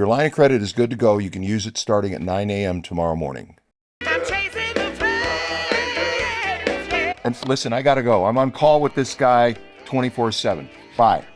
your line of credit is good to go. You can use it starting at 9 a.m. tomorrow morning. I'm chasing the flames. And listen, I gotta go. I'm on call with this guy 24/7. Bye.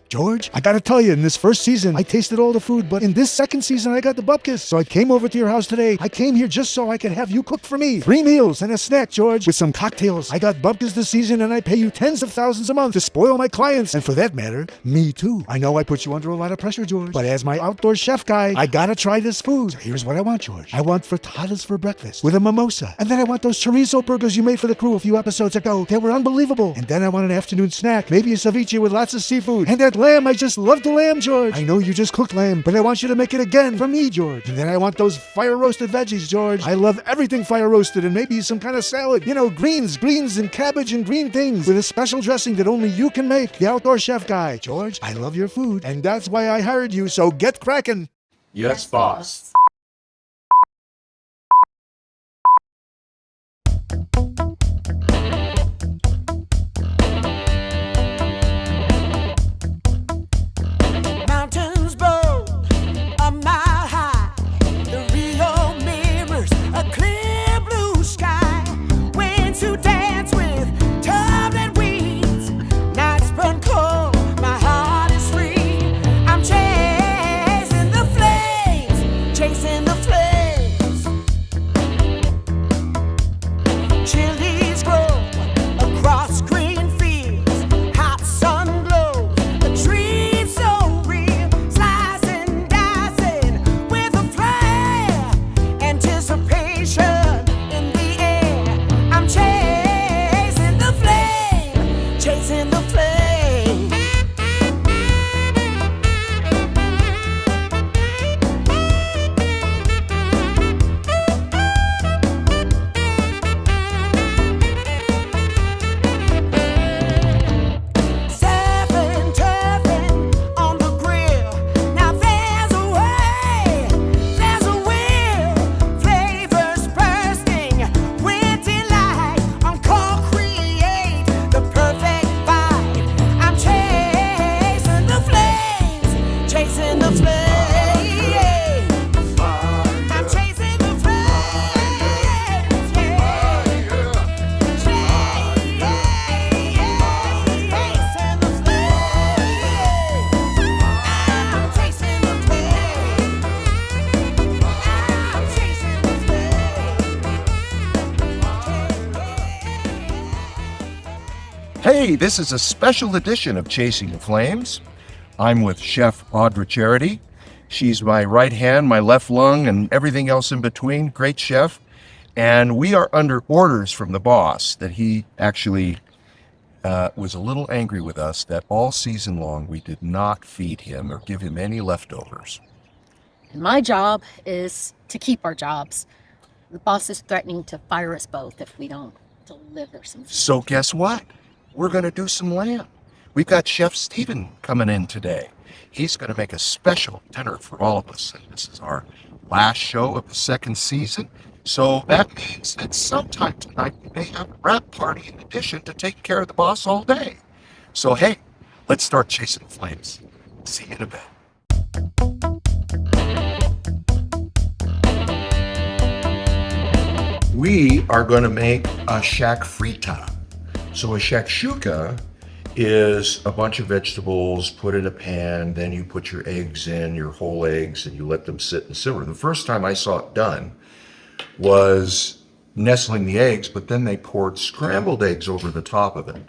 George, I gotta tell you, in this first season, I tasted all the food, but in this second season, I got the bupkis. So I came over to your house today. I came here just so I could have you cook for me. 3 meals and a snack, George, with some cocktails. I got bupkis this season, and I pay you tens of thousands a month to spoil my clients. And for that matter, me too. I know I put you under a lot of pressure, George, but as my outdoor chef guy, I gotta try this food. So here's what I want, George. I want frittatas for breakfast with a mimosa. And then I want those chorizo burgers you made for the crew a few episodes ago. They were unbelievable. And then I want an afternoon snack, maybe a ceviche with lots of seafood. And that lamb, I just love the lamb, George. I know you just cooked lamb, but I want you to make it again for me, George. And then I want those fire-roasted veggies, George. I love everything fire-roasted, and maybe some kind of salad. You know, greens and cabbage and green things with a special dressing that only you can make. The outdoor chef guy. George, I love your food, and that's why I hired you, so get cracking. Yes, boss. Hey, this is a special edition of Chasing the Flames. I'm with Chef Audra Charity. She's my right hand, my left lung, and everything else in between. Great chef. And we are under orders from the boss that he actually was a little angry with us that all season long we did not feed him or give him any leftovers. My job is to keep our jobs. The boss is threatening to fire us both if we don't deliver some food. So guess what? We're going to do some lamb. We've got Chef Steven coming in today. He's going to make a special dinner for all of us. And this is our last show of the second season. So that means that sometime tonight we may have a wrap party in addition to taking care of the boss all day. So hey, let's start chasing the flames. See you in a bit. We are going to make a Shak-Fritta. So a shakshuka is a bunch of vegetables put in a pan, then you put your eggs in, your whole eggs, and you let them sit and simmer. The first time I saw it done was nestling the eggs, but then they poured scrambled eggs over the top of it.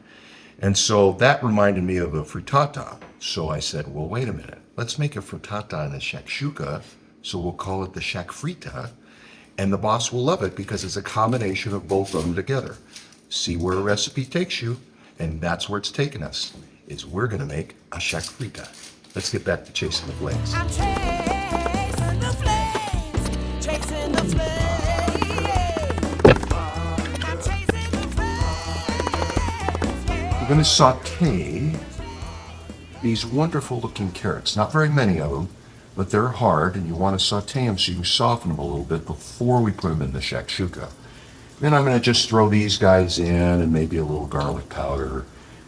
And so that reminded me of a frittata. So I said, well, wait a minute, let's make a frittata and a shakshuka, so we'll call it the Shak-Fritta, and the boss will love it because it's a combination of both of them together. See where a recipe takes you, and that's where it's taken us, is we're going to make a Shak-Fritta. Let's get back to chasing the flames. I'm chasing the flames, chasing the flames. I'm chasing the flames. We're going to saute these wonderful looking carrots. Not very many of them, but they're hard, and you want to saute them so you soften them a little bit before we put them in the shakshuka. Then I'm going to just throw these guys in and maybe a little garlic powder.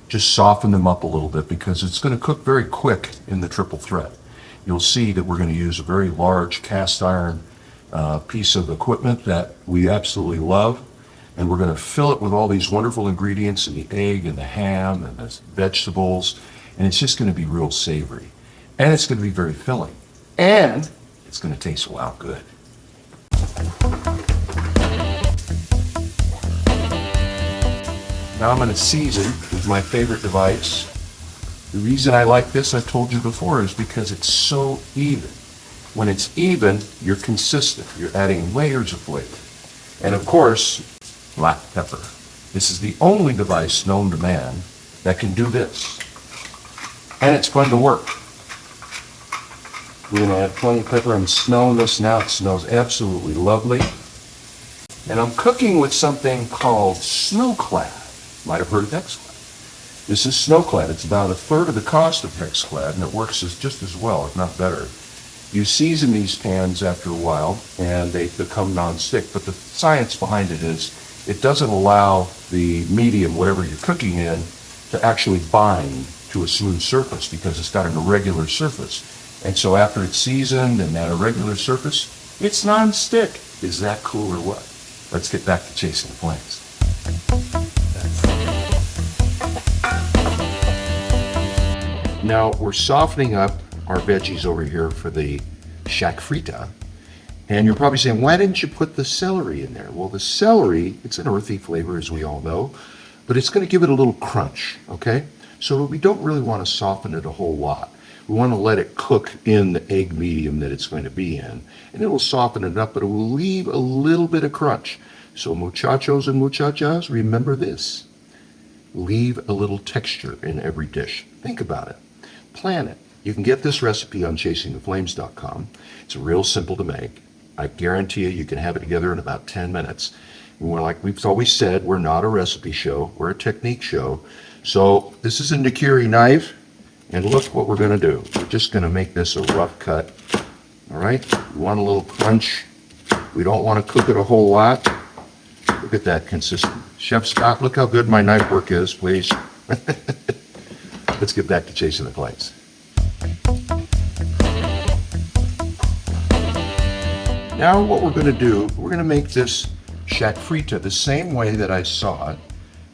Just soften them up a little bit because it's going to cook very quick in the triple threat. you'll see that we're going to use a very large cast iron piece of equipment that we absolutely love. And we're going to fill it with all these wonderful ingredients and the egg and the ham and the vegetables. And it's just going to be real savory. And it's going to be very filling. And it's going to taste, wow, good. Now I'm going to season with my favorite device. The reason I like this, I've told you before, is because it's so even. When it's even, you're consistent. You're adding layers of flavor. And of course, black pepper. This is the only device known to man that can do this. And it's fun to work. We're going to add plenty of pepper. I'm smelling this now. It smells absolutely lovely. And I'm cooking with something called Snowclad. Might have heard of Hexclad. This is Snowclad. It's about a third of the cost of Hexclad, and it works just as well, if not better. You season these pans after a while, and they become non-stick. But the science behind it is it doesn't allow the medium, whatever you're cooking in, to actually bind to a smooth surface because it's got an irregular surface. And so after it's seasoned and that irregular surface, it's non-stick. Is that cool or what? Let's get back to chasing the flames. Now we're softening up our veggies over here for the Shak-Fritta. And you're probably saying, why didn't you put the celery in there? Well, the celery, it's an earthy flavor, as we all know, but it's going to give it a little crunch, okay? So we don't really want to soften it a whole lot. We want to let it cook in the egg medium that it's going to be in. And it will soften it up, but it will leave a little bit of crunch. So muchachos and muchachas, remember this. Leave a little texture in every dish. Think about it. Plan it. You can get this recipe on chasingtheflames.com. It's real simple to make. I guarantee you can have it together in about 10 minutes. And we're like we've always said, we're not a recipe show. We're a technique show. So this is a Nikiri knife. And look what we're going to do. We're just going to make this a rough cut. All right? We want a little crunch. We don't want to cook it a whole lot. Look at that consistency. Chef Scott, look how good my knife work is, please. Let's get back to chasing the flames. Now what we're going to do, we're going to make this Shak-Fritta the same way that I saw it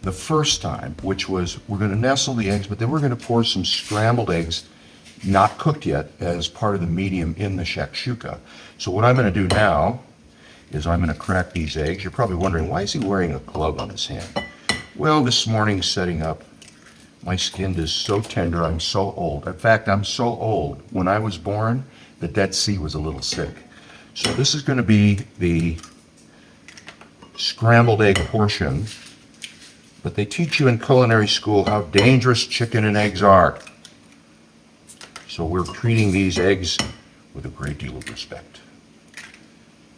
the first time, which was we're going to nestle the eggs, but then we're going to pour some scrambled eggs, not cooked yet, as part of the medium in the shakshuka. So what I'm going to do now is I'm going to crack these eggs. You're probably wondering, why is he wearing a glove on his hand? Well, this morning setting up, my skin is so tender, I'm so old. In fact, I'm so old. When I was born, the Dead Sea was a little sick. So this is going to be the scrambled egg portion. But they teach you in culinary school how dangerous chicken and eggs are. So we're treating these eggs with a great deal of respect.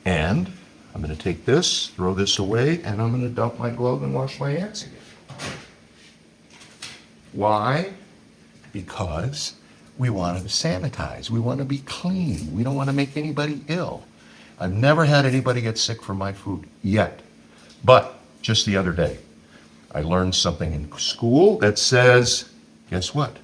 And I'm going to take this, throw this away, and I'm going to dump my glove and wash my hands again. Why? Because we want to sanitize. We want to be clean. We don't want to make anybody ill. I've never had anybody get sick from my food yet. But just the other day, I learned something in school that says, guess what?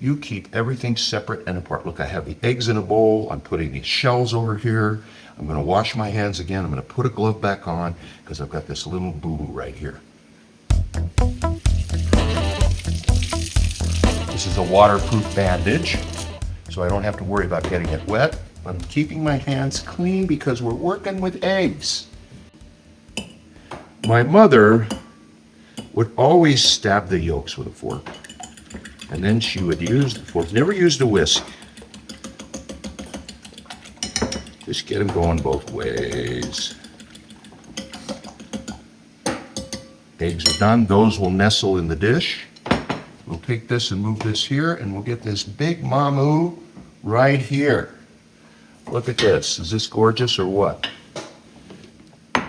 You keep everything separate and apart. Look, I have the eggs in a bowl. I'm putting these shells over here. I'm going to wash my hands again. I'm going to put a glove back on because I've got this little boo-boo right here. This is a waterproof bandage, so I don't have to worry about getting it wet. I'm keeping my hands clean because we're working with eggs. My mother would always stab the yolks with a fork. And then she would use the fork. Never used a whisk. Just get them going both ways. Eggs are done. Those will nestle in the dish. We'll take this and move this here, and we'll get this big mamu right here. Look at this. Is this gorgeous or what? All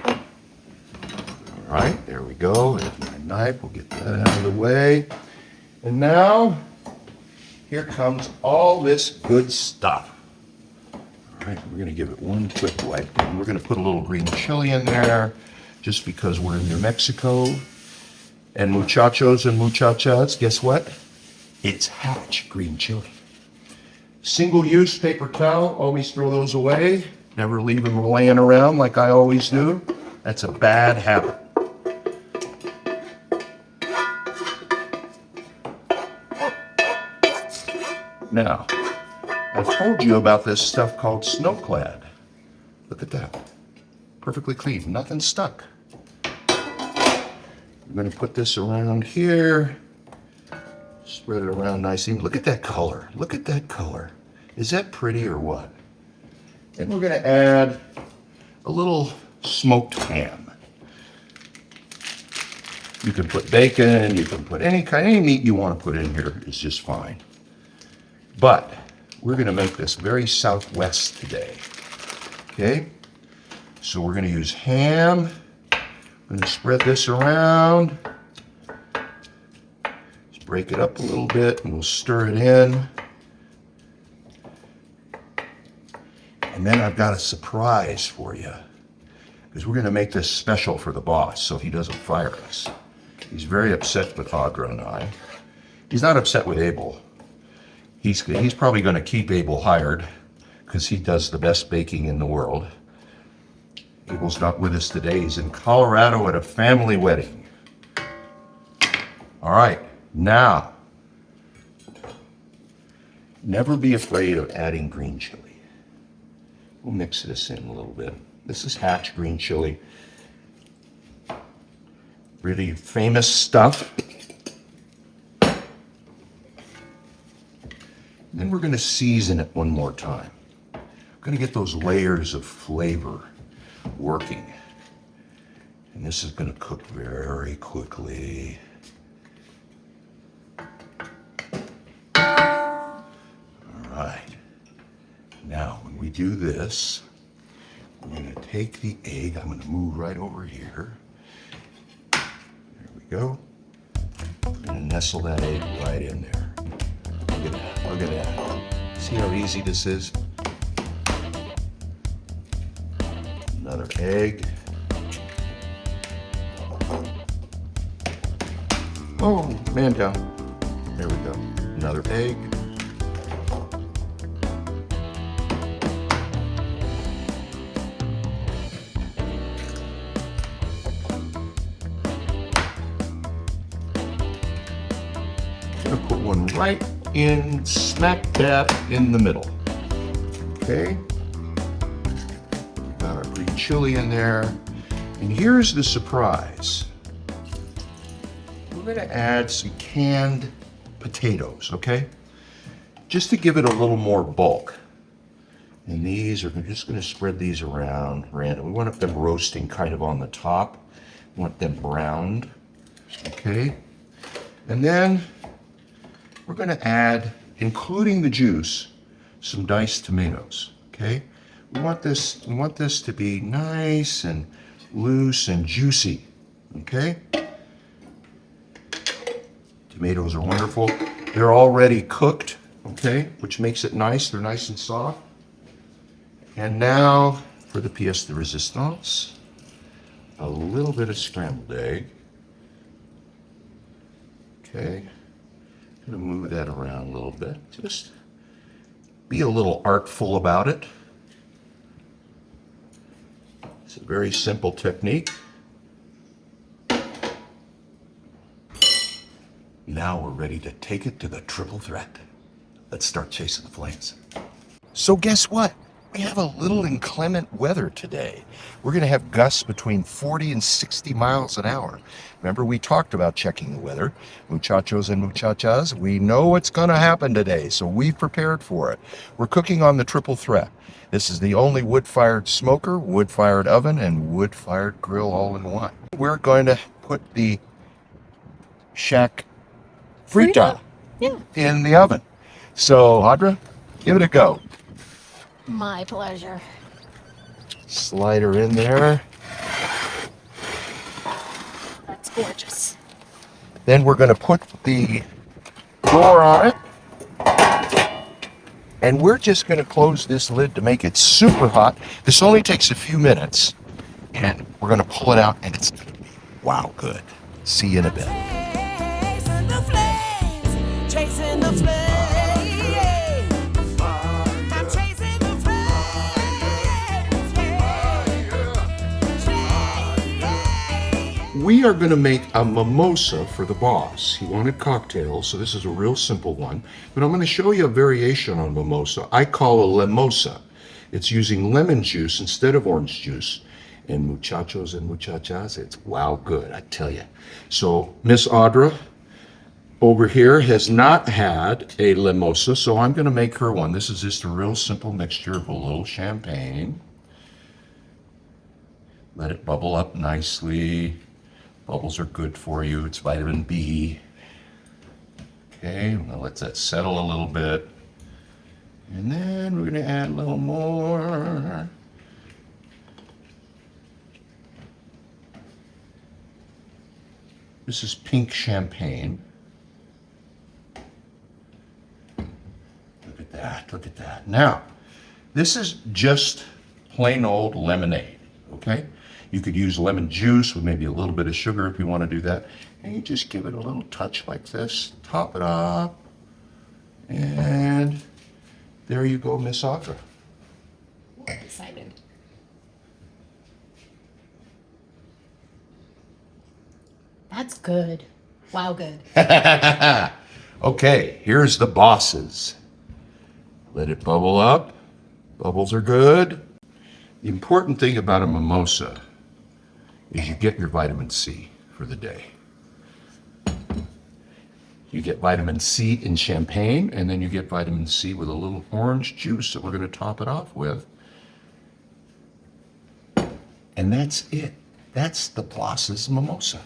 right, there we go. There's my knife. We'll get that out of the way. And now, here comes all this good stuff. All right, we're going to give it one quick wipe down. We're going to put a little green chili in there, just because we're in New Mexico. And muchachos and muchachas, guess what? It's Hatch green chili. Single-use paper towel, always throw those away. Never leave them laying around like I always do. That's a bad habit. Now, I've told you about this stuff called snowclad. Look at that. Perfectly clean, nothing stuck. I'm going to put this around here. Spread it around nicely. Look at that color. Look at that color. Is that pretty or what? And we're going to add a little smoked ham. You can put bacon, you can put any meat you want to put in here is just fine. But we're going to make this very Southwest today. Okay? So we're going to use ham. I'm going to spread this around. Just break it up a little bit and we'll stir it in. And then I've got a surprise for you, because we're going to make this special for the boss so he doesn't fire us. He's very upset with Audra and I. He's not upset with Abel. He's probably going to keep Abel hired because he does the best baking in the world. Abel's not with us today. He's in Colorado at a family wedding. All right, now, never be afraid of adding green chili. We'll mix this in a little bit. This is Hatch green chili. Really famous stuff. Then we're going to season it one more time. We're going to get those layers of flavor working. And this is going to cook very quickly. All right. Now, when we do this, we're going to take the egg. I'm going to move right over here. There we go. We're going to nestle that egg right in there. Look at that. Look at that. See how easy this is? Another egg. Oh, man down. There we go. Another egg. Gonna put one right in smack dab in the middle. Okay. Got our green chili in there. And here's the surprise. We're gonna add some canned potatoes, okay? Just to give it a little more bulk. And these are, we're just gonna spread these around random. We want them roasting kind of on the top. We want them browned, okay? And then we're gonna add, including the juice, some diced tomatoes, okay? We want this to be nice and loose and juicy, okay? Tomatoes are wonderful. They're already cooked, okay, which makes it nice. They're nice and soft. And now for the pièce de résistance, a little bit of scrambled egg. Okay, gonna move that around a little bit. Just be a little artful about it. It's a very simple technique. Now we're ready to take it to the triple threat. Let's start chasing the flames. So guess what? We have a little inclement weather today. We're going to have gusts between 40 and 60 miles an hour. Remember, we talked about checking the weather. Muchachos and muchachas, we know what's going to happen today, so we've prepared for it. We're cooking on the triple threat. This is the only wood-fired smoker, wood-fired oven, and wood-fired grill all in one. We're going to put the Shak-Fritta in the oven. So, Audra, give it a go. My pleasure. Slide her in there. That's gorgeous. Then we're going to put the door on it. And we're just going to close this lid to make it super hot. This only takes a few minutes. And we're going to pull it out, and it's going to be wow good. See you in a bit. Chasing the flames, chasing the flames. we are going to make a mimosa for the boss. He wanted cocktails, so this is a real simple one. But I'm going to show you a variation on mimosa. I call a limosa. It's using lemon juice instead of orange juice. And muchachos and muchachas, it's wow good, I tell you. So Miss Audra over here has not had a limosa, so I'm going to make her one. This is just a real simple mixture of a little champagne. Let it bubble up nicely. Bubbles are good for you. It's vitamin B. Okay, now let that settle a little bit. And then we're going to add a little more. This is pink champagne. Look at that, look at that. Now, this is just plain old lemonade, okay? You could use lemon juice with maybe a little bit of sugar if you want to do that. And you just give it a little touch like this, top it up, and there you go, Miss Audra. I'm excited. That's good. Wow, good. Okay, here's the bosses. Let it bubble up. Bubbles are good. The important thing about a mimosa is you get your vitamin C for the day. You get vitamin C in champagne, and then you get vitamin C with a little orange juice that we're going to top it off with. And that's it. That's the boss's mimosa.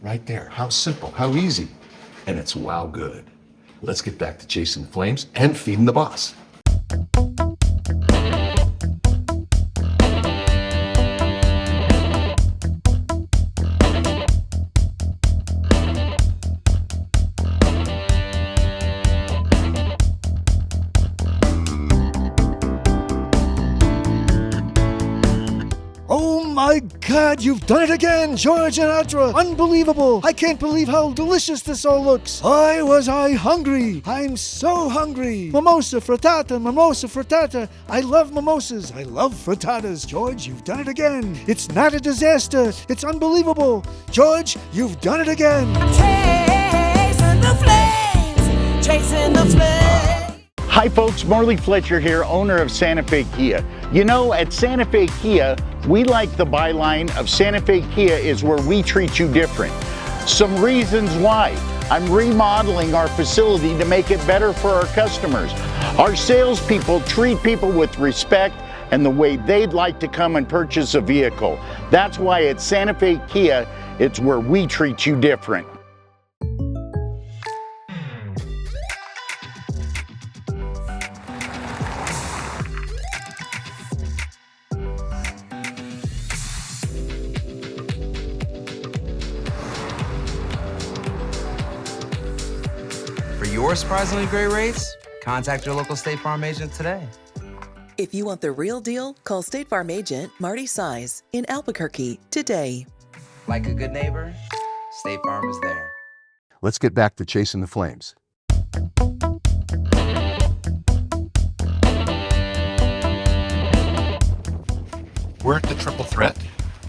Right there. How simple, how easy. And it's wow good. Let's get back to chasing the flames and feeding the boss. Oh my God, you've done it again, George and Audra. Unbelievable. I can't believe how delicious this all looks. Was I hungry. I'm so hungry. Mimosa frittata, mimosa frittata. I love mimosas. I love frittatas. George, you've done it again. It's not a disaster. It's unbelievable. George, you've done it again. Chasing the flames, chasing the flames. Hi folks, Morley Fletcher here, owner of Santa Fe Kia. You know, at Santa Fe Kia, we like the byline of Santa Fe Kia is where we treat you different. Some reasons why. I'm remodeling our facility to make it better for our customers. Our salespeople treat people with respect and the way they'd like to come and purchase a vehicle. That's why at Santa Fe Kia, it's where we treat you different. For your surprisingly great rates, contact your local State Farm agent today. If you want the real deal, call State Farm agent Marty Size in Albuquerque today. Like a good neighbor, State Farm is there. Let's get back to chasing the flames. We're at the triple threat.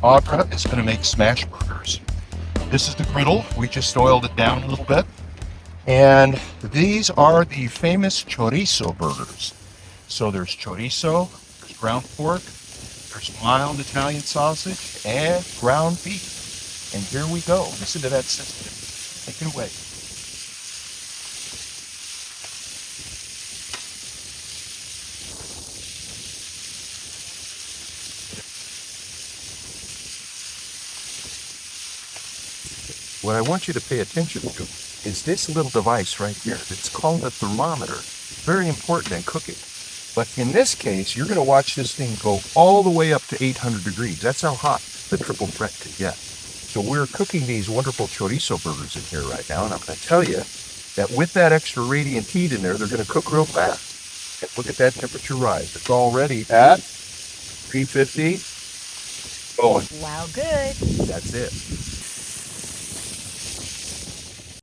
Audra is going to make smash burgers. This is the griddle. We just oiled it down a little bit. And these are the famous Chorizo Burgers. So there's chorizo, there's ground pork, there's mild Italian sausage, and ground beef. And here we go. Listen to that sizzle. Take it away. What I want you to pay attention to is this little device right here. It's called a thermometer. Very important in cooking. But in this case, you're going to watch this thing go all the way up to 800 degrees. That's how hot the triple threat can get. So we're cooking these wonderful chorizo burgers in here right now, and I'm going to tell you that with that extra radiant heat in there, they're going to cook real fast. And look at that temperature rise. It's already at 350. Going. Wow, good. That's it.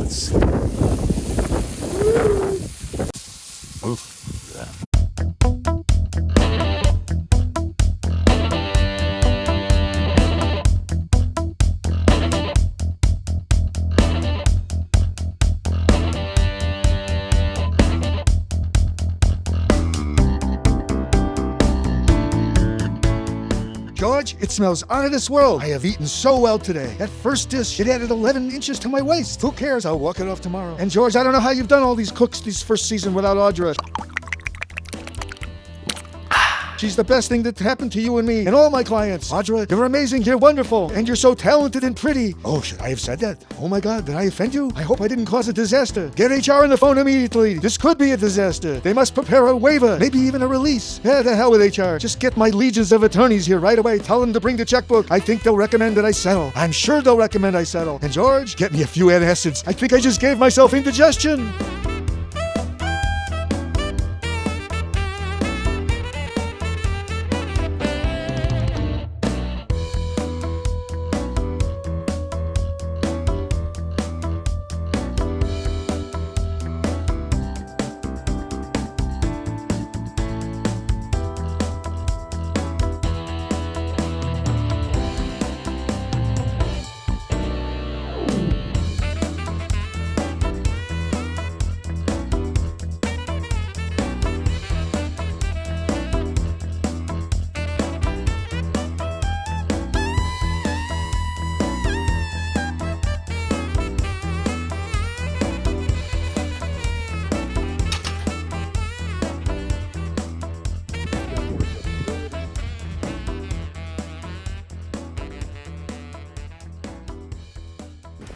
Let's see. Oof. George, it smells out of this world. I have eaten so well today. That first dish, it added 11 inches to my waist. Who cares? I'll walk it off tomorrow. And George, I don't know how you've done all these cooks this first season without Audra. She's the best thing that happened to you and me and all my clients. Audra, you're amazing, you're wonderful, and you're so talented and pretty. Oh, should I have said that? Oh my God, did I offend you? I hope I didn't cause a disaster. Get HR on the phone immediately. This could be a disaster. They must prepare a waiver, maybe even a release. Yeah, the hell with HR. Just get my legions of attorneys here right away. Tell them to bring the checkbook. I think they'll recommend that I settle. I'm sure they'll recommend I settle. And George, get me a few antacids. I think I just gave myself indigestion.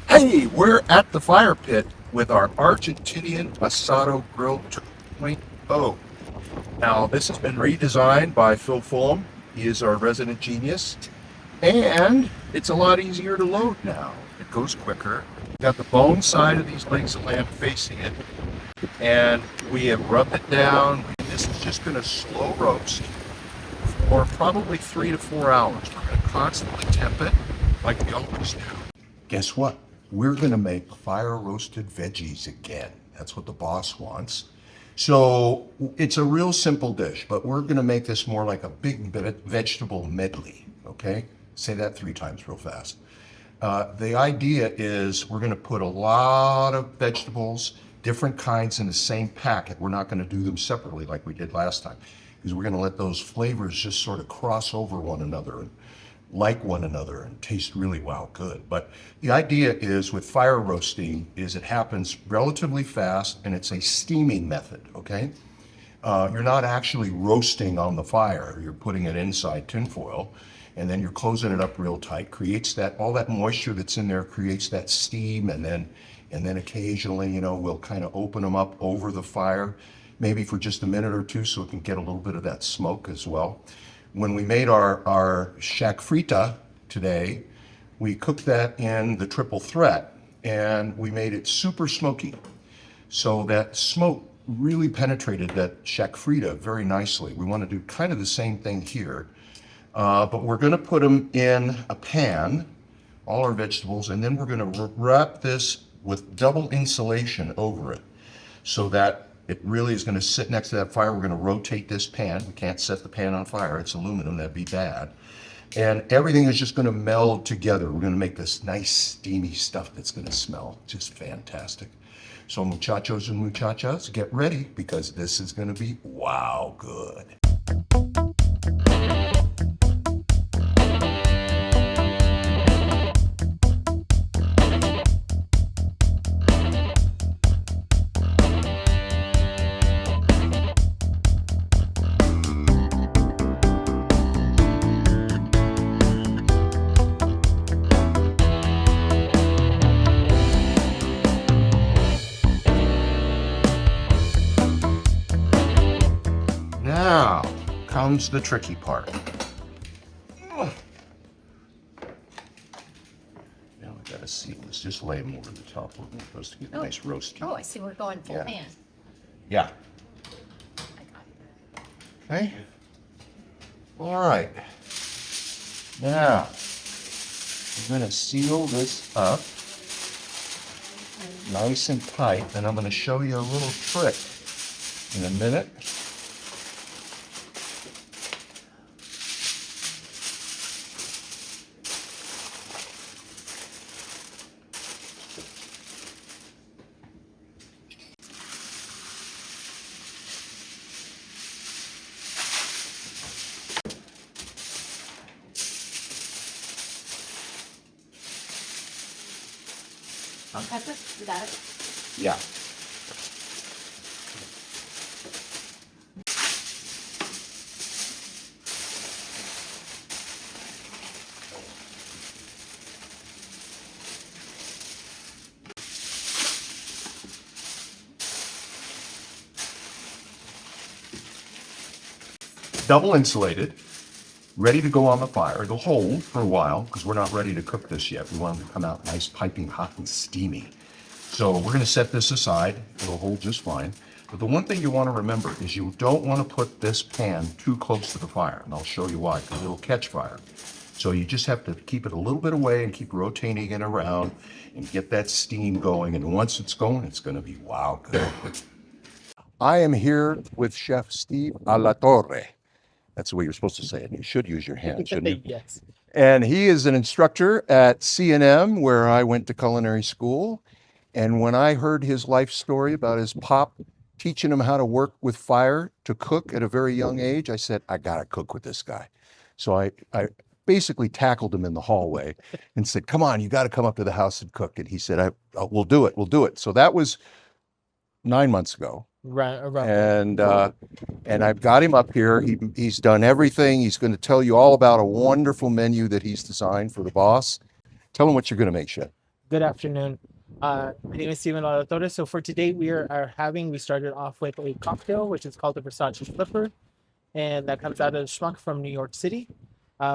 Hey, we're at the fire pit with our Argentinian Asado Grill 2.0. Now, this has been redesigned by Phil Fulham. He is our resident genius. And it's a lot easier to load now. It goes quicker. We've got the bone side of these legs of lamb facing it. And we have rubbed it down. This is just going to slow roast for probably 3 to 4 hours. We're going to constantly temp it like we always do. Guess what? We're going to make fire roasted veggies again. That's what the boss wants. So it's a real simple dish, but we're going to make this more like a big vegetable medley. Okay? Say that 3 times real fast. The idea is we're going to put a lot of vegetables, different kinds in the same packet. We're not going to do them separately like we did last time, because we're going to let those flavors just sort of cross over one another and like one another and taste really, wow, good. But the idea is with fire roasting is it happens relatively fast and it's a steaming method, okay? You're not actually roasting on the fire. You're putting it inside tinfoil and then you're closing it up real tight, creates that, all that moisture that's in there creates that steam, and then occasionally, you know, we'll kind of open them up over the fire, maybe for just a minute or two so it can get a little bit of that smoke as well. When we made our Shak-Fritta today, we cooked that in the triple threat and we made it super smoky. So that smoke really penetrated that Shak-Fritta very nicely. We want to do kind of the same thing here, but we're going to put them in a pan, all our vegetables, and then we're going to wrap this with double insulation over it so that it really is going to sit next to that fire. We're going to rotate this pan. We can't set the pan on fire. It's aluminum. That'd be bad. And everything is just going to meld together. We're going to make this nice steamy stuff that's going to smell just fantastic. So muchachos and muchachas, get ready because this is going to be wow good. Now comes the tricky part. Now I gotta see, let's just lay them over the top. We're supposed to get a nice roasty. Oh, I see we're going full Yeah. pan. Yeah. I got it. Okay. All right. Now, I'm gonna seal this up nice and tight, and I'm gonna show you a little trick in a minute. Salt, pepper, you got it. Yeah. Double insulated, ready to go on the fire. It'll hold for a while because we're not ready to cook this yet. We want it to come out nice, piping hot and steamy. So we're going to set this aside. It'll hold just fine. But the one thing you want to remember is you don't want to put this pan too close to the fire. And I'll show you why, because it'll catch fire. So you just have to keep it a little bit away and keep rotating it around and get that steam going. And once it's going, it's going to be wow good. I am here with Chef Steve Alatorre. That's the way you're supposed to say it. You should use your hands, shouldn't you? Yes. And he is an instructor at C&M, where I went to culinary school. And when I heard his life story about his pop teaching him how to work with fire to cook at a very young age, I said, I gotta cook with this guy. So I basically tackled him in the hallway and said, come on, you gotta come up to the house and cook. And he said, we'll do it, we'll do it. So that was 9 months ago. Right. And I've got him up here. He's done everything. He's going to tell you all about a wonderful menu that he's designed for the boss. Tell him what you're going to make, Chef. Good afternoon. My name is Steven Alatorre. So for today, we started off with a cocktail, which is called the Versace Flipper. And that comes out of Schmuck from New York City.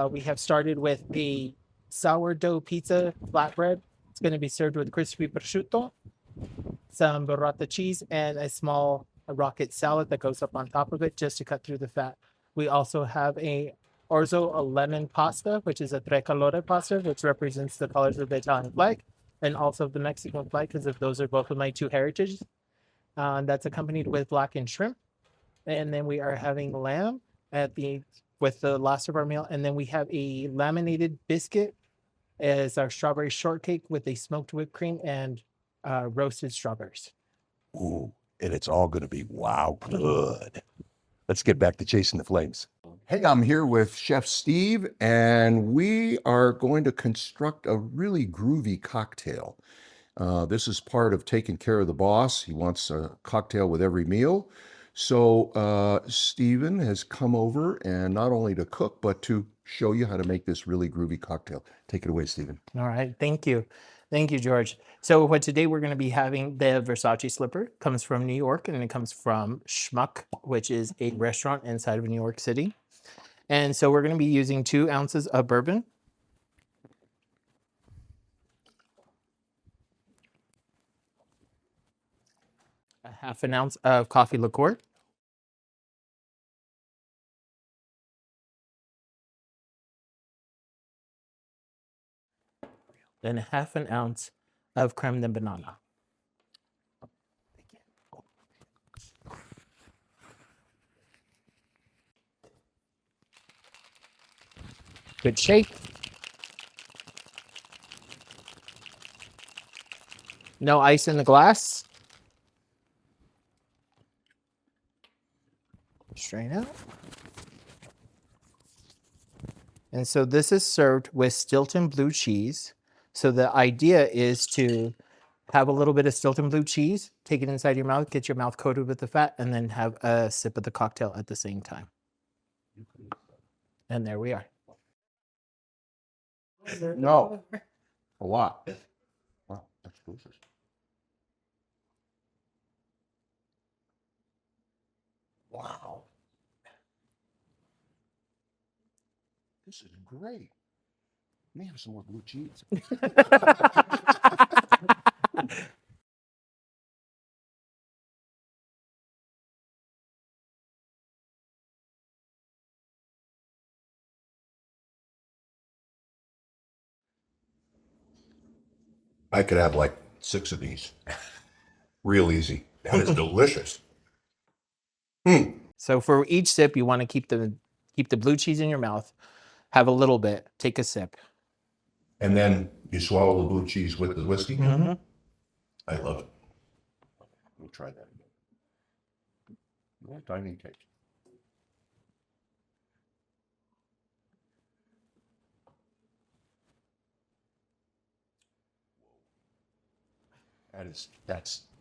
We have started with a sourdough pizza flatbread. It's going to be served with crispy prosciutto, some burrata cheese, and a small rocket salad that goes up on top of it just to cut through the fat. We also have a lemon pasta, which is a tricolore pasta, which represents the colors of the Italian flag and also the Mexican flag, because those are both of my two heritages. That's accompanied with blackened shrimp. And then we are having lamb with the last of our meal. And then we have a laminated biscuit as our strawberry shortcake with a smoked whipped cream and roasted strawberries. Ooh, and it's all going to be wow good. Let's get back to chasing the flames. Hey, I'm here with Chef Steve, and we are going to construct a really groovy cocktail. This is part of taking care of the boss. He wants a cocktail with every meal. So Steven has come over, and not only to cook, but to show you how to make this really groovy cocktail. Take it away, Steven. All right. Thank you. Thank you, George. So today we're going to be having the Versace Slipper. It comes from New York, and it comes from Schmuck, which is a restaurant inside of New York City. And so we're going to be using 2 ounces of bourbon, a half an ounce of coffee liqueur, then a half an ounce of creme de banana. Good shake. No ice in the glass. Strain out. And so this is served with Stilton blue cheese. So the idea is to have a little bit of Stilton blue cheese, take it inside your mouth, get your mouth coated with the fat, and then have a sip of the cocktail at the same time. And there we are. No, a lot. Wow, that's delicious. Wow. This is great. Let me have some more blue cheese. I could have like 6 of these. Real easy. That is delicious. So for each sip, you want to keep the blue cheese in your mouth, have a little bit, take a sip. And then you swallow the blue cheese with the whiskey? Mm-hmm. I love it. Let me try that again. One tiny taste. I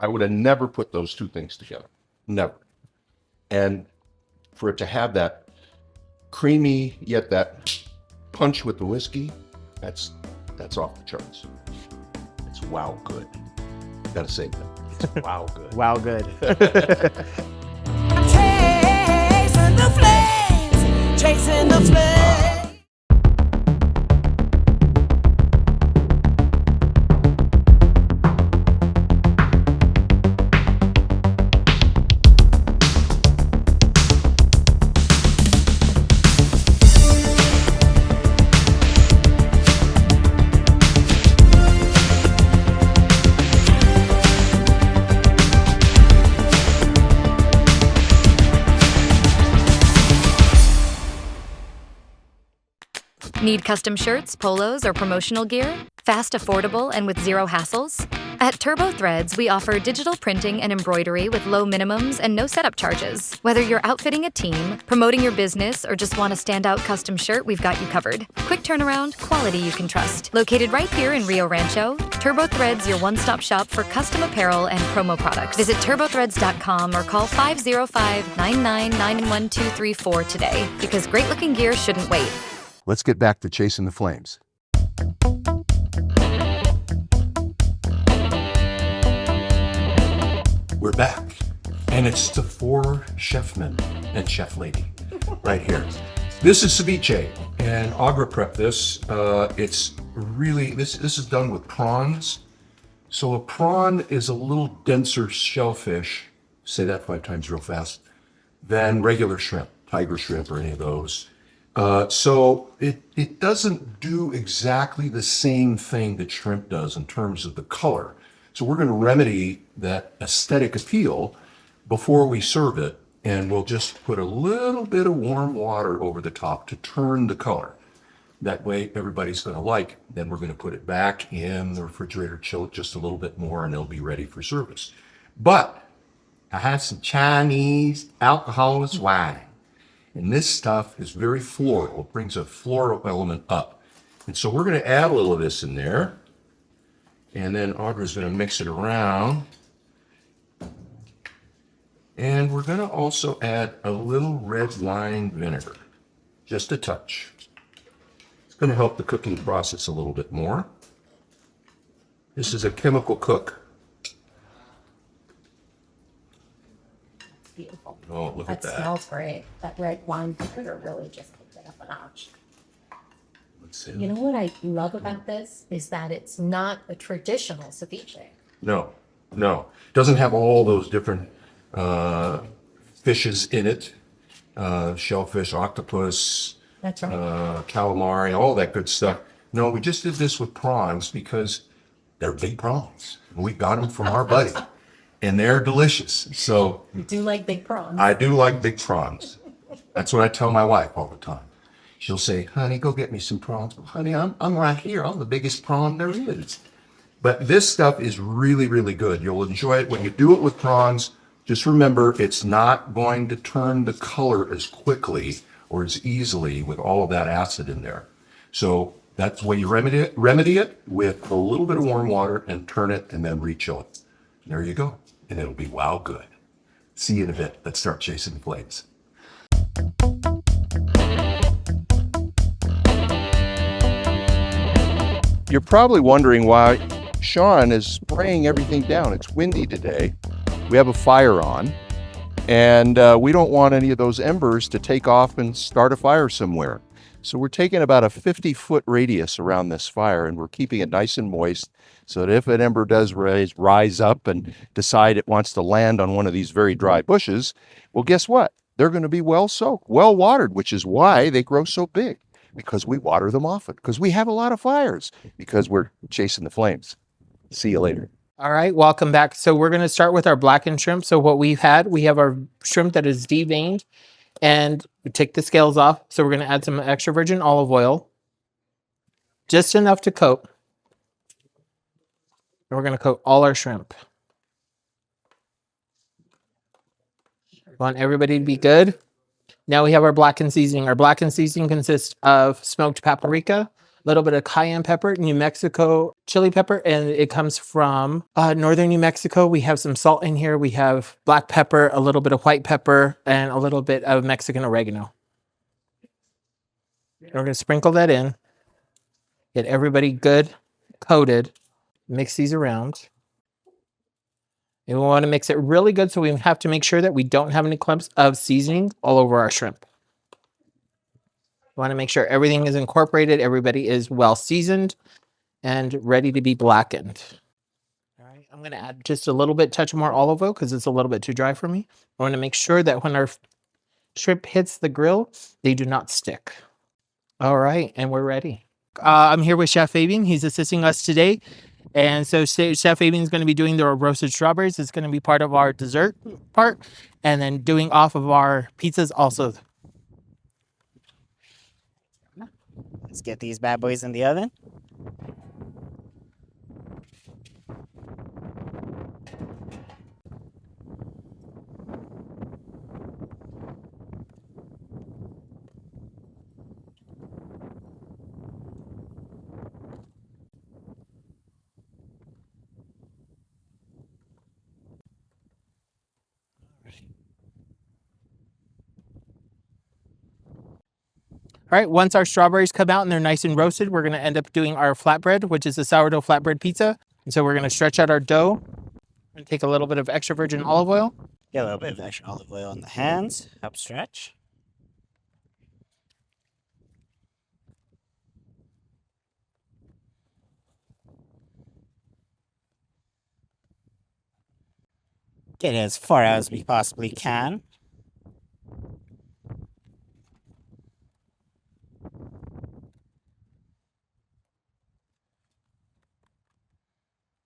would have never put those two things together. Never. And for it to have that creamy, yet that punch with the whiskey, that's off the charts. It's wow good. Gotta say that. It's wow good. Wow, good. Chasing the flames, chasing the flames. Need custom shirts, polos, or promotional gear? Fast, affordable, and with zero hassles? At Turbo Threads, we offer digital printing and embroidery with low minimums and no setup charges. Whether you're outfitting a team, promoting your business, or just want a standout custom shirt, we've got you covered. Quick turnaround, quality you can trust. Located right here in Rio Rancho, Turbo Threads, your one-stop shop for custom apparel and promo products. Visit turbothreads.com or call 505-999-1234 today, because great-looking gear shouldn't wait. Let's get back to chasing the flames. We're back, and it's the 4 chefmen and chef lady right here. This is ceviche, and Audra prepped this. It's really, this is done with prawns. So a prawn is a little denser shellfish, say that 5 times real fast, than regular shrimp, tiger shrimp or any of those. So it doesn't do exactly the same thing that shrimp does in terms of the color. So we're going to remedy that aesthetic appeal before we serve it, and we'll just put a little bit of warm water over the top to turn the color. That way everybody's going to like it. Then we're going to put it back in the refrigerator, chill it just a little bit more, and it'll be ready for service. But I have some Chinese alcoholless wine. And this stuff is very floral. It brings a floral element up. And so we're going to add a little of this in there. And then Audra's going to mix it around. And we're going to also add a little red wine vinegar. Just a touch. It's going to help the cooking process a little bit more. This is a chemical cook. Beautiful. Oh, look at that. Smells great. That red wine vinegar really just kicked it up a notch. Let's see. You know what I love about this is that it's not a traditional ceviche. No. Doesn't have all those different fishes in it. Shellfish, octopus, That's right. calamari, all that good stuff. No, we just did this with prawns because they're big prawns. We got them from our buddy. And they're delicious. So You do like big prawns. I do like big prawns. That's what I tell my wife all the time. She'll say, honey, go get me some prawns. Honey, I'm right here. I'm the biggest prawn there is. But this stuff is really, really good. You'll enjoy it. When you do it with prawns, just remember it's not going to turn the color as quickly or as easily with all of that acid in there. So that's the way you remedy it with a little bit of warm water and turn it and then re-chill it. There you go. And it'll be wow good. See you in a bit. Let's start chasing the flames. You're probably wondering why Sean is spraying everything down. It's windy today. We have a fire on, and we don't want any of those embers to take off and start a fire somewhere. So we're taking about a 50-foot radius around this fire, and we're keeping it nice and moist so that if an ember does rise up and decide it wants to land on one of these very dry bushes, well, guess what? They're going to be well soaked, well watered, which is why they grow so big, because we water them often, because we have a lot of fires, because we're chasing the flames. See you later. All right, welcome back. So we're going to start with our blackened shrimp. So what we have our shrimp that is deveined, and we take the scales off. So we're going to add some extra virgin olive oil, just enough to coat. And we're going to coat all our shrimp. We want everybody to be good. Now we have our blackened seasoning. Our blackened seasoning consists of smoked paprika, little bit of cayenne pepper, New Mexico chili pepper, and it comes from northern New Mexico. We have some salt in here. We have black pepper, a little bit of white pepper, and a little bit of Mexican oregano. We're going to sprinkle that in. Get everybody good coated. Mix these around. And we want to mix it really good, so we have to make sure that we don't have any clumps of seasoning all over our shrimp. We want to make sure everything is incorporated, everybody is well seasoned and ready to be blackened. All right, I'm going to add just a little bit, touch more olive oil because it's a little bit too dry for me. I want to make sure that when our shrimp hits the grill, they do not stick. All right, and we're ready. I'm here with Chef Fabien. He's assisting us today. And so Chef Fabien is going to be doing the roasted strawberries. It's going to be part of our dessert part. And then doing off of our pizzas also. Let's get these bad boys in the oven. All right, once our strawberries come out and they're nice and roasted, we're going to end up doing our flatbread, which is a sourdough flatbread pizza. And so we're going to stretch out our dough and take a little bit of extra virgin olive oil. Get a little bit of extra olive oil on the hands, help stretch. Get it as far out as we possibly can.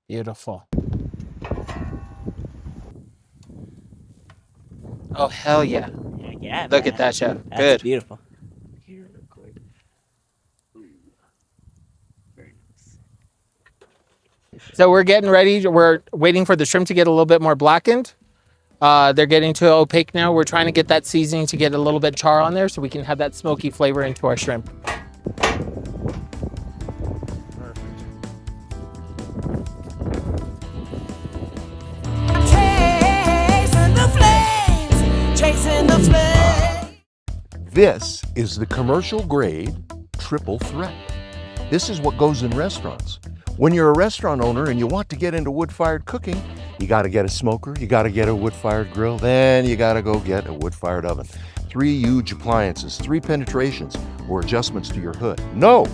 Beautiful. Oh, hell yeah. Yeah, Look man. at that, Chef. That's Good. beautiful. So we're getting ready. We're waiting for the shrimp to get a little bit more blackened. They're getting to opaque now. We're trying to get that seasoning to get a little bit char on there so we can have that smoky flavor into our shrimp. Chasing the flames, chasing the flames. This is the commercial grade triple threat. This is what goes in restaurants. When you're a restaurant owner and you want to get into wood-fired cooking, you got to get a smoker, you got to get a wood-fired grill, then you got to go get a wood-fired oven. 3 huge appliances, 3 penetrations or adjustments to your hood. No,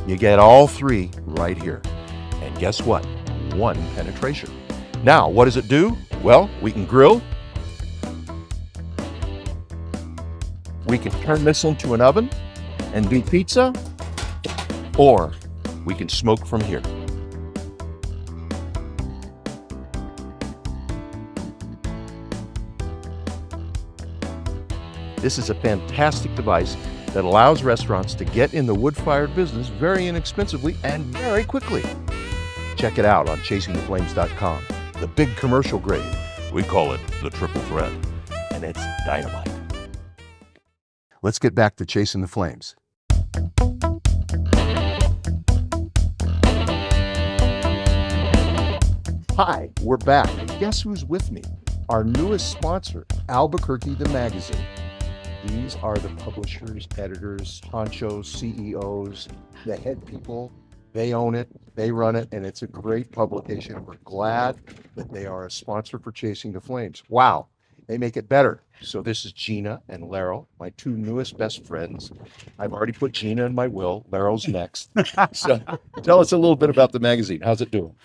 you get all 3 right here. And guess what? 1 penetration. Now, what does it do? Well, we can grill. We can turn this into an oven and do pizza, or we can smoke from here. This is a fantastic device that allows restaurants to get in the wood-fired business very inexpensively and very quickly. Check it out on chasingtheflames.com. The big commercial grade. We call it the triple threat, and it's dynamite. Let's get back to chasing the flames. Hi, we're back. Guess who's with me? Our newest sponsor, Albuquerque the Magazine. These are the publishers, editors, honchos, CEOs, the head people. They own it, they run it, and it's a great publication. We're glad that they are a sponsor for Chasing the Flames. Wow, they make it better. So this is Gina and Laro, my 2 newest best friends. I've already put Gina in my will. Laro's next. So tell us a little bit about the magazine. How's it doing?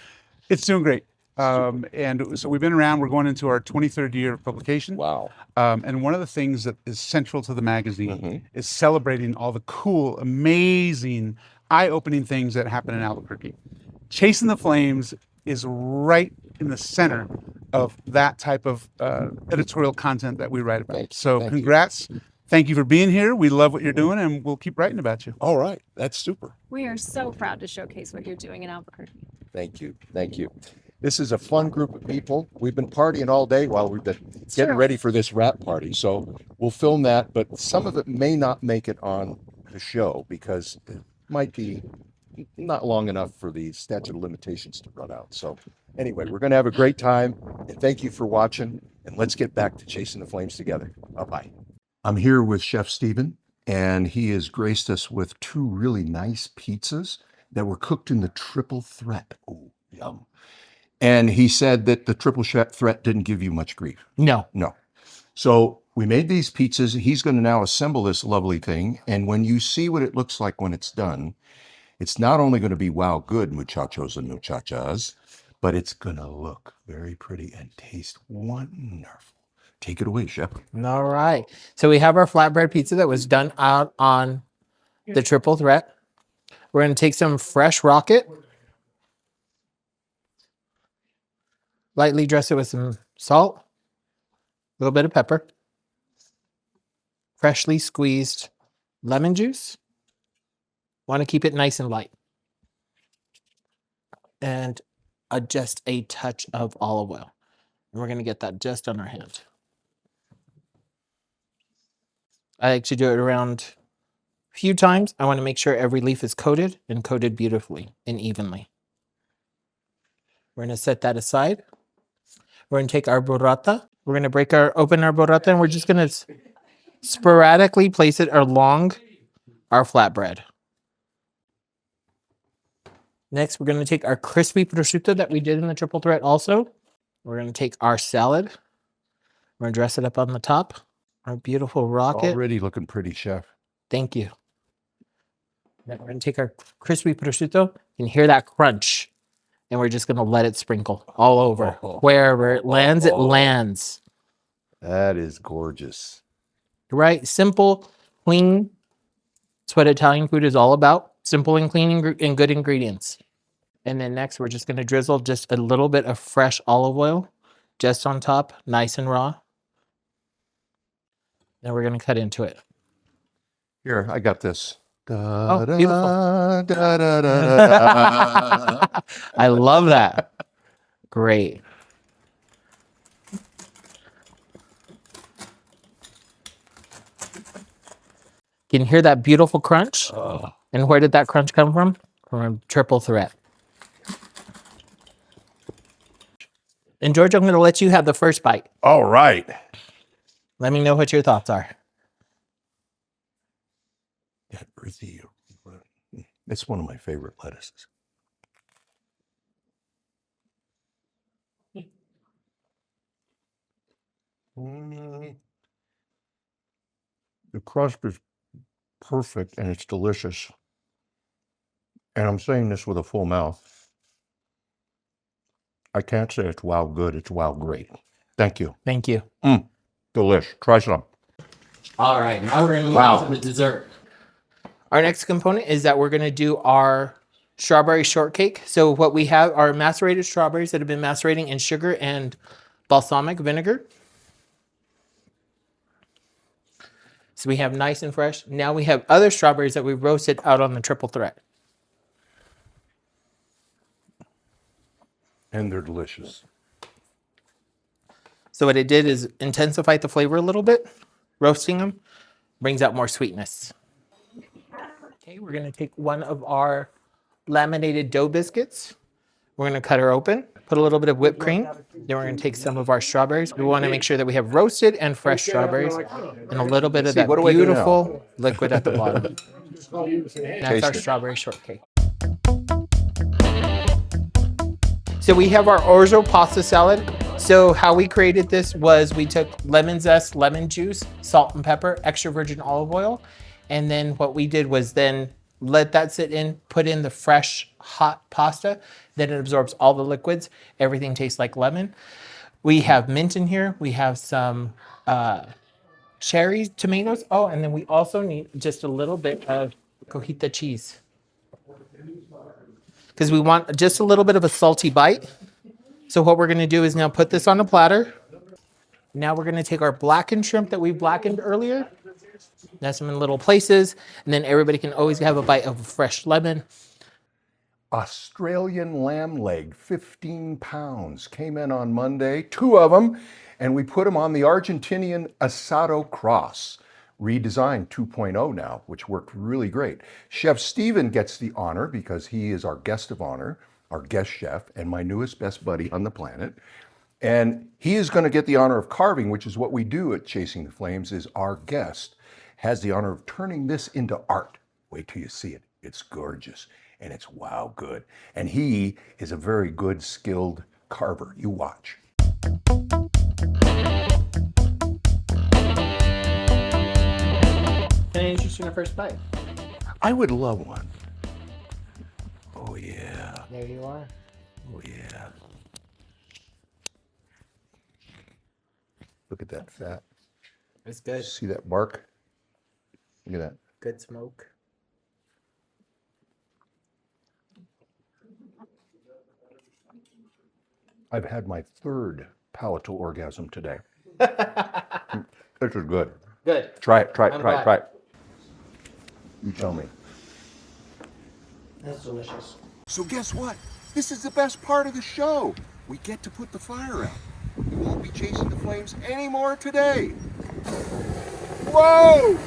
It's doing great. And so we've been around, we're going into our 23rd year of publication. Wow. And one of the things that is central to the magazine is celebrating all the cool, amazing, eye-opening things that happen in Albuquerque. Chasing the Flames is right in the center of that type of editorial content that we write about. Thank congrats. Thank you for being here. We love what you're doing, and we'll keep writing about you. All right. That's super. We are so proud to showcase what you're doing in Albuquerque. Thank you. Thank you. This is a fun group of people. We've been partying all day while we've been getting ready for this wrap party. So we'll film that, but some of it may not make it on the show because might be not long enough for the statute of limitations to run out. So anyway, we're going to have a great time, and thank you for watching, and let's get back to chasing the flames together. Bye-bye. I'm here with Chef Steven, and he has graced us with 2 really nice pizzas that were cooked in the triple threat. Oh, yum. And he said that the triple threat didn't give you much grief. No. No. So we made these pizzas. He's going to now assemble this lovely thing. And when you see what it looks like when it's done, it's not only going to be wow good, muchachos and muchachas, but it's going to look very pretty and taste wonderful. Take it away, Chef. All right. So we have our flatbread pizza that was done out on the triple threat. We're going to take some fresh rocket, lightly dress it with some salt, a little bit of pepper, freshly squeezed lemon juice. Want to keep it nice and light. And just a touch of olive oil. And we're going to get that just on our hand. I like to do it around a few times. I want to make sure every leaf is coated and coated beautifully and evenly. We're going to set that aside. We're going to take our burrata. We're going to open our burrata, and we're just going to sporadically place it along our flatbread. Next, we're going to take our crispy prosciutto that we did in the triple threat also. We're going to take our salad. We're going to dress it up on the top. Our beautiful rocket. Already looking pretty, Chef. Thank you. Then we're going to take our crispy prosciutto. You can hear that crunch. And we're just going to let it sprinkle all over. Wherever it lands, it lands. That is gorgeous. Right? Simple, clean. That's what Italian food is all about. Simple and clean and good ingredients. And then next, we're just going to drizzle just a little bit of fresh olive oil just on top, nice and raw. Then we're going to cut into it. Here, I got this. Oh, beautiful. I love that. Great. Can you hear that beautiful crunch? And where did that crunch come from? From a triple threat. And George, I'm going to let you have the first bite. All right. Let me know what your thoughts are. That earthy. It's one of my favorite lettuces. The crust is perfect and it's delicious. And I'm saying this with a full mouth. I can't say it's wow good, it's wow great. Thank you. Thank you. Delish. Try some. All right, now we're going to move on to the dessert. Our next component is that we're going to do our strawberry shortcake. So what we have are macerated strawberries that have been macerating in sugar and balsamic vinegar. So we have nice and fresh. Now we have other strawberries that we roasted out on the triple threat. And they're delicious. So what it did is intensify the flavor a little bit. Roasting them brings out more sweetness. Okay, we're going to take one of our laminated dough biscuits. We're going to cut her open, put a little bit of whipped cream. Then we're going to take some of our strawberries. We want to make sure that we have roasted and fresh strawberries and a little bit of that beautiful liquid at the bottom. That's our strawberry shortcake. So we have our orzo pasta salad. So how we created this was we took lemon zest, lemon juice, salt and pepper, extra virgin olive oil. And then what we did was then let that sit in, put in the fresh hot pasta. Then it absorbs all the liquids. Everything tastes like lemon. We have mint in here. We have some cherry tomatoes. Oh, and then we also need just a little bit of cojita cheese. Because we want just a little bit of a salty bite. So what we're going to do is now put this on a platter. Now we're going to take our blackened shrimp that we blackened earlier. That's them in little places. And then everybody can always have a bite of a fresh lemon. Australian lamb leg, 15 pounds, came in on Monday, 2 of them, and we put them on the Argentinian asado cross. redesigned 2.0 now, which worked really great. Chef Steven gets the honor because he is our guest of honor, our guest chef, and my newest best buddy on the planet. And he is going to get the honor of carving, which is what we do at Chasing the Flames, is our guest has the honor of turning this into art. Wait till you see it. It's gorgeous and it's wow good. And he is a very good, skilled carver. You watch. Can I interest you in a first bite? I would love one. Oh yeah. There you are. Oh yeah. Look at that fat. It's good. See that bark? Look at that. Good smoke. I've had my third palatal orgasm today. This is good. Good. Try it, try I'm it, glad. try it. You tell me. That's delicious. So guess what? This is the best part of the show. We get to put the fire out. We won't be chasing the flames anymore today. Whoa!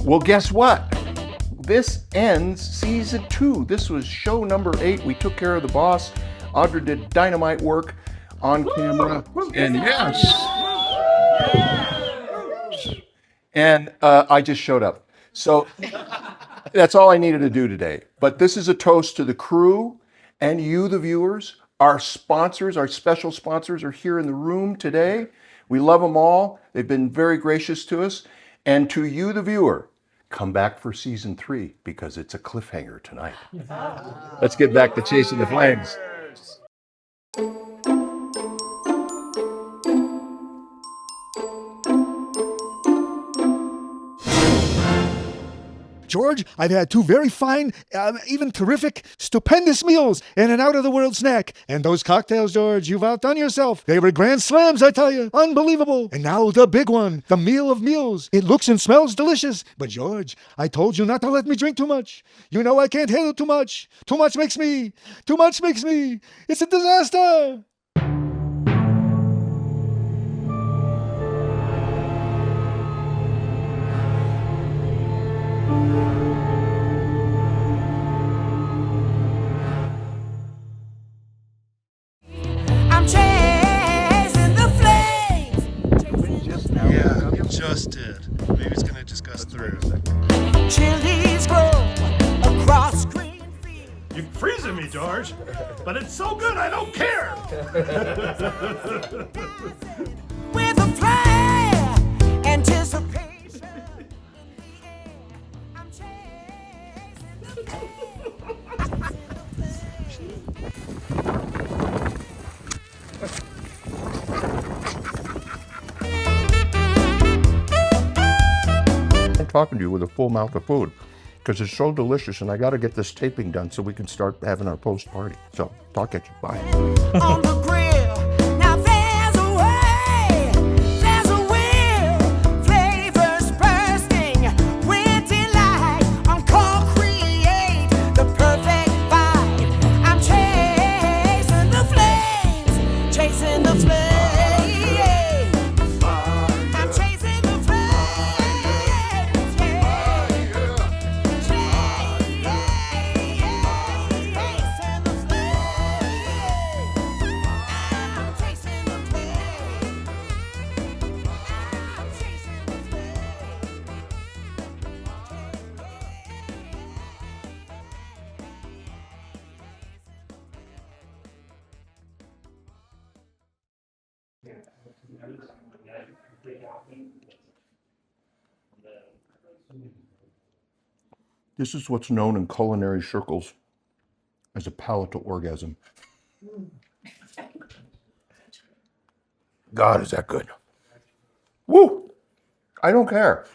Well, guess what? This ends season 2. This was show number 8. We took care of the boss. Audra did dynamite work on camera. And yes. And I just showed up. So that's all I needed to do today. But this is a toast to the crew and you, the viewers. Our sponsors, our special sponsors are here in the room today. We love them all. They've been very gracious to us. And to you, the viewer, come back for season 3 because it's a cliffhanger tonight. Let's get back to Chasing the Flames. George, I've had 2 very fine, even terrific, stupendous meals and an out-of-the-world snack. And those cocktails, George, you've outdone yourself. They were grand slams, I tell you. Unbelievable. And now the big one, the meal of meals. It looks and smells delicious. But George, I told you not to let me drink too much. You know I can't handle too much. Too much makes me. It's a disaster. I'm chasing the flames. Yeah, just did. Maybe it's gonna just gust through. Chilies grow across green fields. You're freezing me, George, but it's so good I don't care. With a flair, anticipation. I'm chasing the flames. I'm talking to you with a full mouth of food because it's so delicious and I got to get this taping done so we can start having our post party. So talk at you. Bye. On the grill. Now there's a way, there's a will, flavors bursting with delight. On call, create the perfect vibe. I'm chasing the flames, chasing the flames. I'm chasing the flames, yeah. Chasing the This is what's known in culinary circles as a palatal orgasm. God, is that good? Woo! I don't care.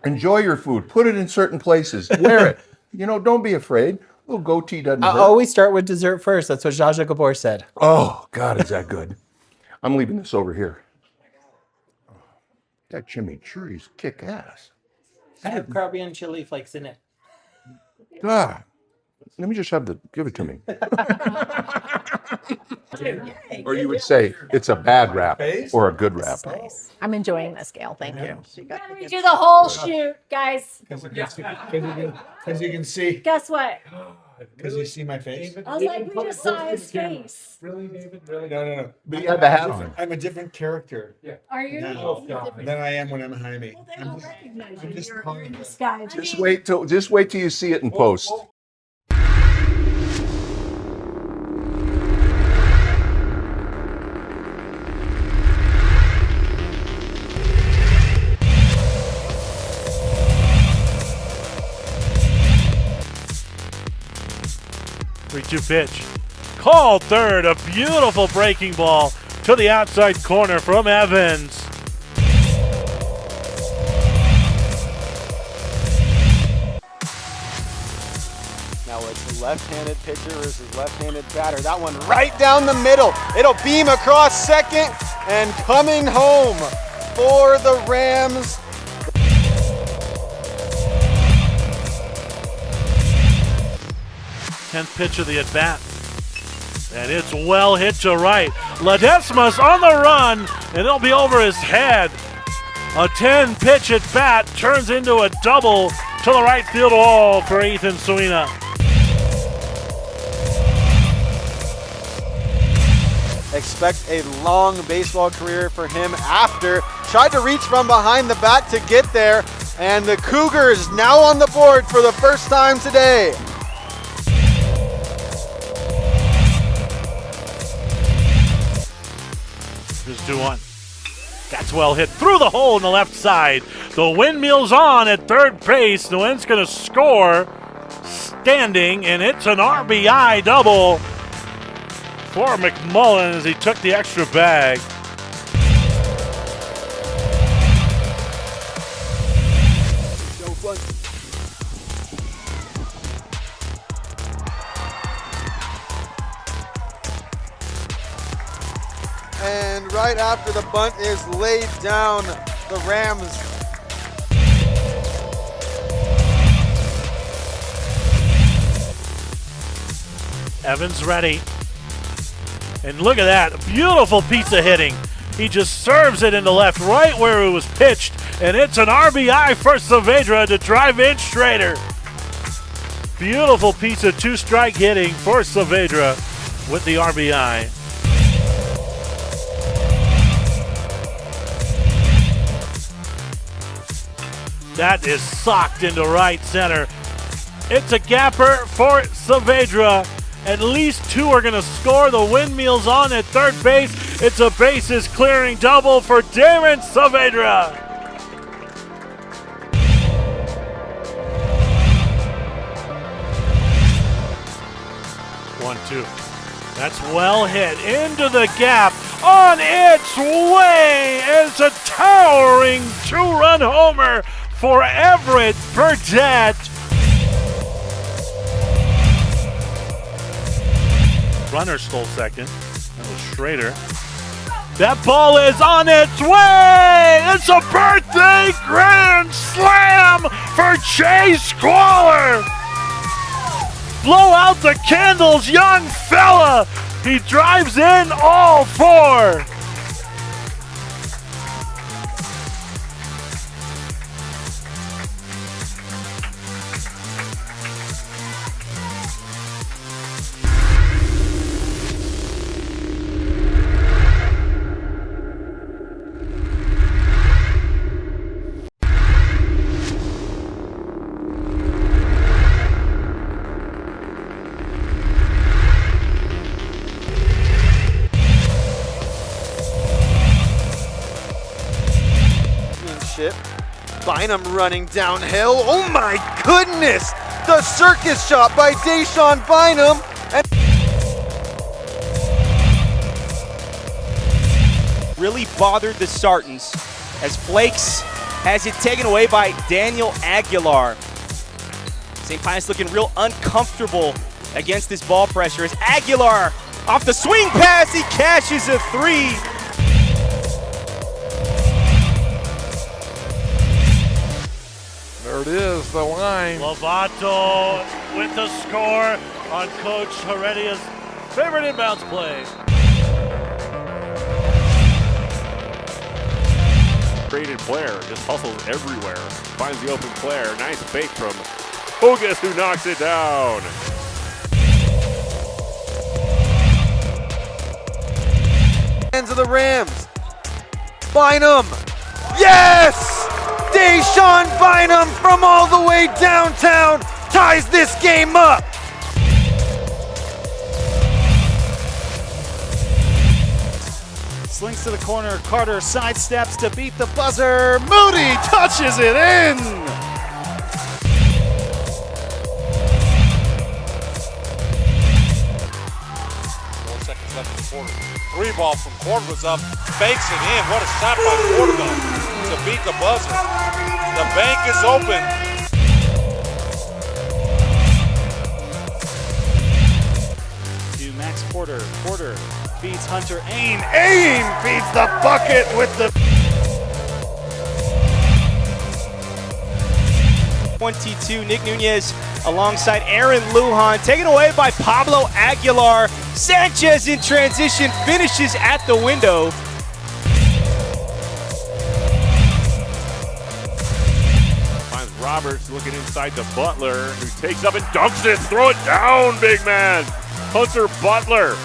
Enjoy your food. Put it in certain places. Wear it. Don't be afraid. A little goatee doesn't hurt. Always start with dessert first. That's what Zsa Zsa Gabor said. Oh, God, is that good? I'm leaving this over here. That chimichurri's kick ass. I have Caribbean chili flakes in it. God. Let me just give it to me. Or you would say it's a bad wrap or a good wrap. I'm enjoying this, Gail. Thank you. We do the whole shoot, guys. Because you can see. Guess what? Because you see my face. I was like, we just saw his face. Really, David? Really? No. But you had the hat on. I'm a different character. Are you? Than I am when I'm Jaime. Well, recognize you. just You're calling in it. disguise. Just wait till you see it in post. 3-2 pitch. Called third. A beautiful breaking ball to the outside corner from Evans. Now it's a left-handed pitcher versus left-handed batter. That one right down the middle. It'll beam across second and coming home for the Rams. Tenth pitch of the at-bat. And it's well hit to right. Ledesma's on the run, and it'll be over his head. A 10-pitch at-bat turns into a double to the right field wall for Ethan Suina. Expect a long baseball career for him after. Tried to reach from behind the bat to get there, and the Cougars now on the board for the first time today. Here's 2-1. That's well hit through the hole in the left side. The windmill's on at third base. The wind's going to score standing, and it's an RBI double for McMullen as he took the extra bag. And right after the bunt is laid down, the Rams Evans ready. And look at that, beautiful piece of hitting. He just serves it into left, right where it was pitched, and it's an RBI for Saavedra to drive in straighter. Beautiful piece of two-strike hitting for Saavedra with the RBI. That is socked into right center. It's a gapper for Saavedra. At least two are going to score. The windmill's on at third base. It's a bases clearing double for Darren Saavedra. One, two. That's well hit into the gap. On its way is a towering two-run homer for Everett Burdett. Runner stole second. That was Schrader. That ball is on its way! It's a birthday grand slam for Chase Squaller! Blow out the candles, young fella! He drives in all four! Bynum running downhill. Oh my goodness! The circus shot by Deshaun Bynum. And really bothered the Sartans as Flakes has it taken away by Daniel Aguilar. St. Pius looking real uncomfortable against this ball pressure as Aguilar off the swing pass, he cashes a 3. There it is, the line. Lovato with the score on Coach Heredia's favorite inbounds play. Created Blair, just hustles everywhere. Finds the open Blair. Nice fake from Hogus, who knocks it down. Hands of the Rams. Bynum. Yes! Deshaun Bynum from all the way downtown ties this game up. Slings to the corner. Carter sidesteps to beat the buzzer. Moody touches it in. 4 seconds left in the quarter. 3-ball from Cordova's up, banks it in. What a shot by Cordova to beat the buzzer. The bank is open. To Max Porter. Porter feeds Hunter Ain. Ain feeds the bucket with the 22, Nick Nunez alongside Aaron Lujan, taken away by Pablo Aguilar. Sanchez in transition, finishes at the window. Finds Roberts looking inside to Butler, who takes up and dunks it. Throw it down, big man. Hunter Butler